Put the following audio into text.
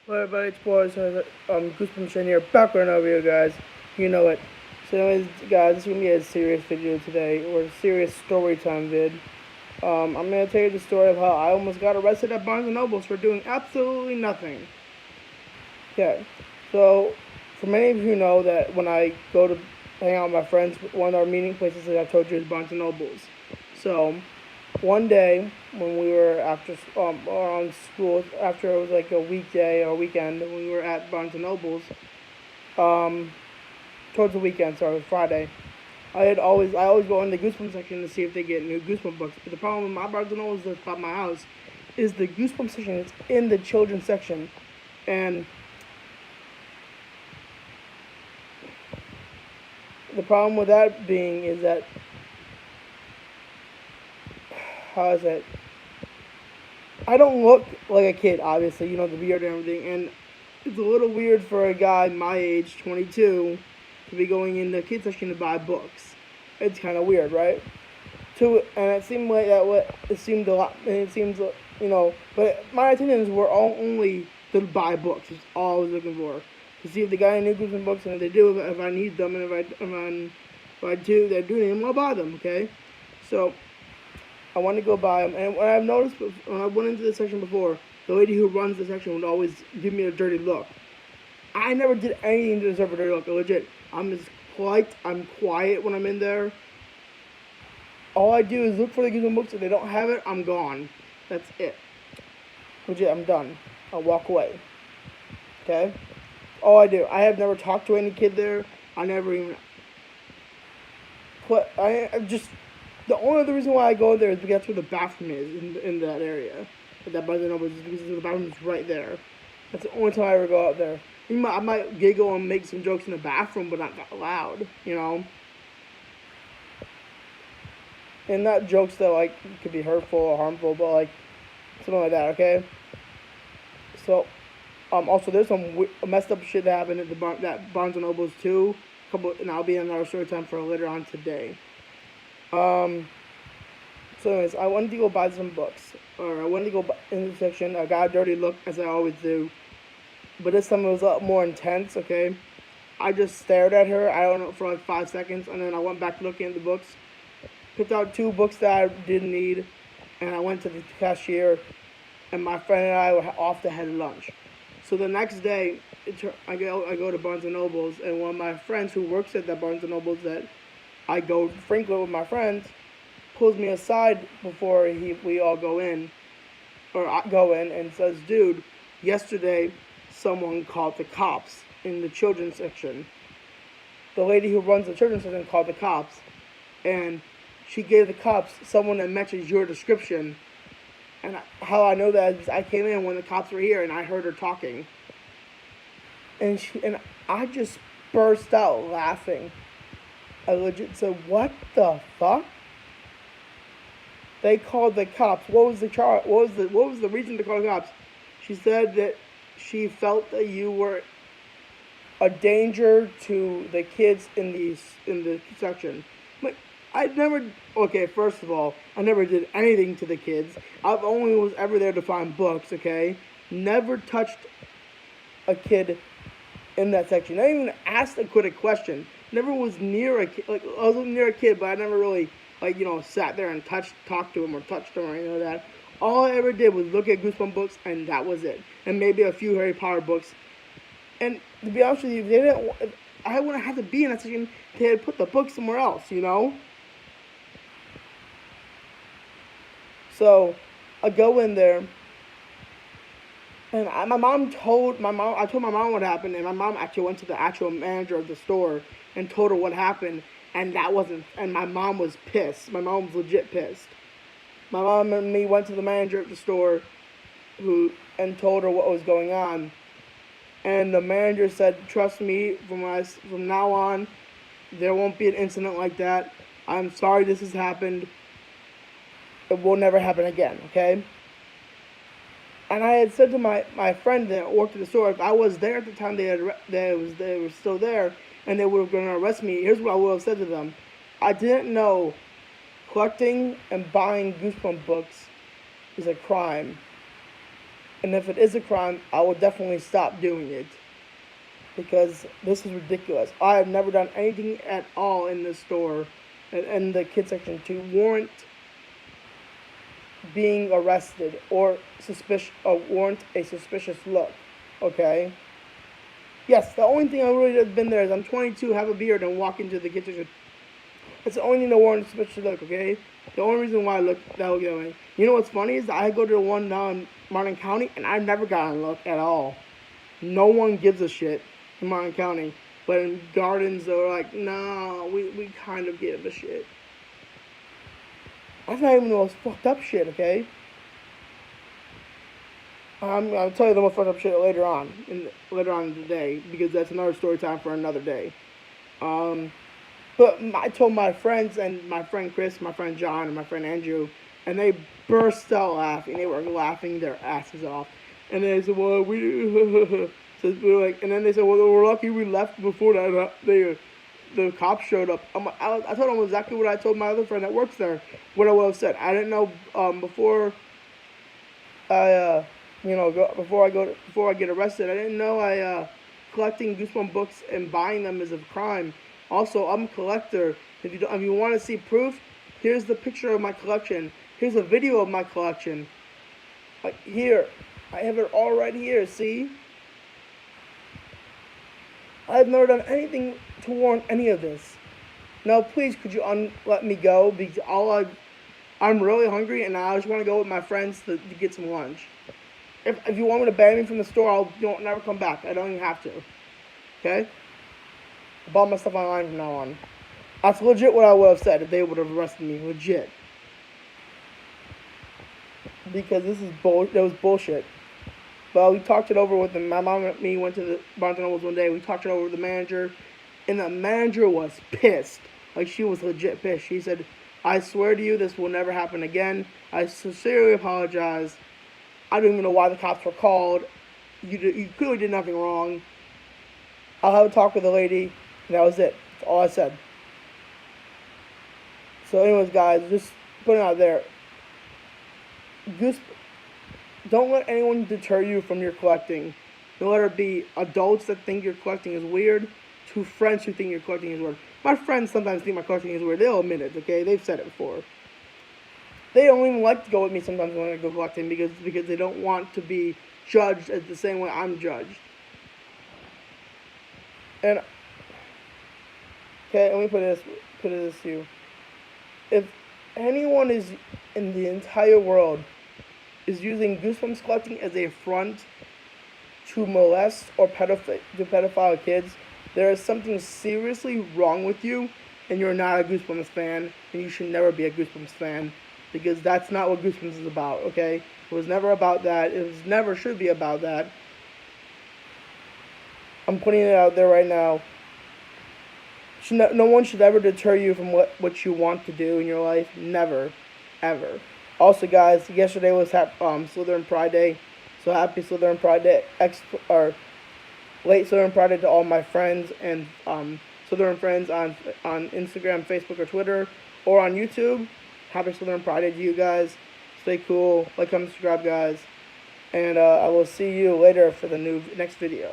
Hello everybody, it's Boris. Goosebumps in here, background over here, guys. You know it. So anyways, guys, this is going to be a serious video today, or a serious story time vid. I'm going to tell you the story of how I almost got arrested at Barnes & Nobles for doing absolutely nothing. Okay, so for many of you know that when I go to hang out with my friends, one of our meeting places, that I told you, is Barnes & Nobles. So one day when we were on school, after it was like a weekday or weekend, when we were at Barnes and Nobles, um, towards the weekend, sorry, it was Friday. I always go in the Goosebumps section to see if they get new Goosebump books. But the problem with my Barnes and Nobles that's by my house is the Goosebump section is in the children's section, and the problem with that being is that how is it? I don't look like a kid, obviously, the beard and everything, and it's a little weird for a guy my age, 22, to be going in the kids section to buy books. It's kind of weird, right? And it seemed like that. It seemed a lot, and it seems, But my intentions were all only to buy books. Is all I was looking for. To see if the guy knew some books, and if they do, if I need them, and if I do, they do need them, I'll buy them. Okay, so I want to go buy them. And what I've noticed when I went into the section before, the lady who runs the section would always give me a dirty look. I never did anything to deserve a dirty look. Legit, I'm just polite. I'm quiet when I'm in there. All I do is look for the given books. If they don't have it, I'm gone. That's it. Legit, I'm done. I'll walk away. Okay? All I do. I have never talked to any kid there. I never even. I just. The only other reason why I go there is because that's where the bathroom is in that area. That Barnes and Noble is because the bathroom is right there. That's the only time I ever go out there. I might giggle and make some jokes in the bathroom, but not that loud. And not jokes that could be hurtful or harmful, but something like that. Okay. So, also there's some messed up shit that happened at that Barnes and Nobles too. And I'll be in our story time for later on today. So anyways, I wanted to go buy some books, or I wanted to go in the section. I got a dirty look as I always do, but this time it was a lot more intense. Okay, I just stared at her. I don't know for like 5 seconds, and then I went back looking at the books, picked out 2 books that I didn't need, and I went to the cashier, and my friend and I were off to head lunch. So the next day, I go to Barnes and Nobles, and one of my friends who works at that Barnes and Nobles that I go frequent with my friends pulls me aside before we all go in, or I go in, and says, "Dude, yesterday someone called the cops in the children's section. The lady who runs the children's section called the cops, and she gave the cops someone that matches your description." And how I know that is I came in when the cops were here and I heard her talking. And I just burst out laughing. I legit said, "What the fuck?" They called the cops. What was the charge? What was the reason to call the cops? She said that she felt that you were a danger to the kids in the section. But I never. Okay, first of all, I never did anything to the kids. I only was ever there to find books. Okay, never touched a kid in that section. Not even asked a question. Never was near a kid. I was near a kid, but I never really sat there and talked to him or touched him or anything like that. All I ever did was look at Goosebump books, and that was it. And maybe a few Harry Potter books. And to be honest with you, I wouldn't have to be in that section. They had put the book somewhere else. So I go in there, and I told my mom what happened, and my mom actually went to the actual manager of the store and told her what happened, and my mom was pissed. My mom was legit pissed. My mom and me went to the manager at the store, and told her what was going on, and the manager said, "Trust me, from now on, there won't be an incident like that. I'm sorry this has happened. It will never happen again, okay?" And I had said to my friend that worked at the store, if I was there at the time they were still there, and they were going to arrest me, here's what I would have said to them. I didn't know collecting and buying Goosebump books is a crime. And if it is a crime, I will definitely stop doing it. Because this is ridiculous. I have never done anything at all in the store, in the kids section, to warrant being arrested or warrant a suspicious look. Okay? Yes, the only thing I really have been there is I'm 22, have a beard, and walk into the kids section. That's the only thing that warrants a suspicious look, okay? The only reason why I look that way. You know what's funny is I go to the one down in Martin County, and I've never gotten a look at all. No one gives a shit in Martin County. But in Gardens, they're like, nah, we kind of give a shit. That's not even the most fucked up shit, okay? I'll tell you the most fucked up shit later on in the day, because that's another story time for another day. But I told my friends, and my friend Chris, my friend John, and my friend Andrew, and they burst out laughing. They were laughing their asses off. And they said, well, so we were like, and then they said, well, we're lucky we left before that the cops showed up. I told them exactly what I told my other friend that works there, what I would have said. I didn't know before I get arrested. I didn't know collecting Goosebumps books and buying them is a crime. Also, I'm a collector. If you want to see proof, here's the picture of my collection. Here's a video of my collection. Like here, I have it all right here. See, I have never done anything to warrant any of this. Now, please, could you let me go? Because I'm really hungry, and I just want to go with my friends to get some lunch. If you want me to ban me from the store, I'll never come back. I don't even have to. Okay? I bought my stuff online from now on. That's legit what I would have said if they would have arrested me. Legit. Because that was bullshit. But we talked it over with them. My mom and me went to the Barnes & Nobles one day. We talked it over with the manager. And the manager was pissed. Like, she was legit pissed. She said, I swear to you, this will never happen again. I sincerely apologize. I don't even know why the cops were called. You clearly did nothing wrong. I'll have a talk with the lady. And that was it. That's all I said. So anyways, guys, just putting it out there. Don't let anyone deter you from your collecting. Don't let it be adults that think your collecting is weird to friends who think your collecting is weird. My friends sometimes think my collecting is weird. They'll admit it, okay? They've said it before. They don't even like to go with me sometimes when I go collecting because they don't want to be judged as the same way I'm judged. And okay, let me put it this to you. If anyone is in the entire world is using Goosebumps collecting as a front to molest or pedophile kids, there is something seriously wrong with you, and you're not a Goosebumps fan, and you should never be a Goosebumps fan, because that's not what Goosebumps is about, okay? It was never about that. It never should be about that. I'm putting it out there right now. No one should ever deter you from what you want to do in your life. Never. Ever. Also, guys, yesterday was Slytherin Pride Day. So happy Slytherin Pride Day. Late Slytherin Pride Day to all my friends and Slytherin friends on Instagram, Facebook, or Twitter, or on YouTube. Happy Slytherin Pride Day to you guys. Stay cool. Like, comment, subscribe, guys. And I will see you later for the next video.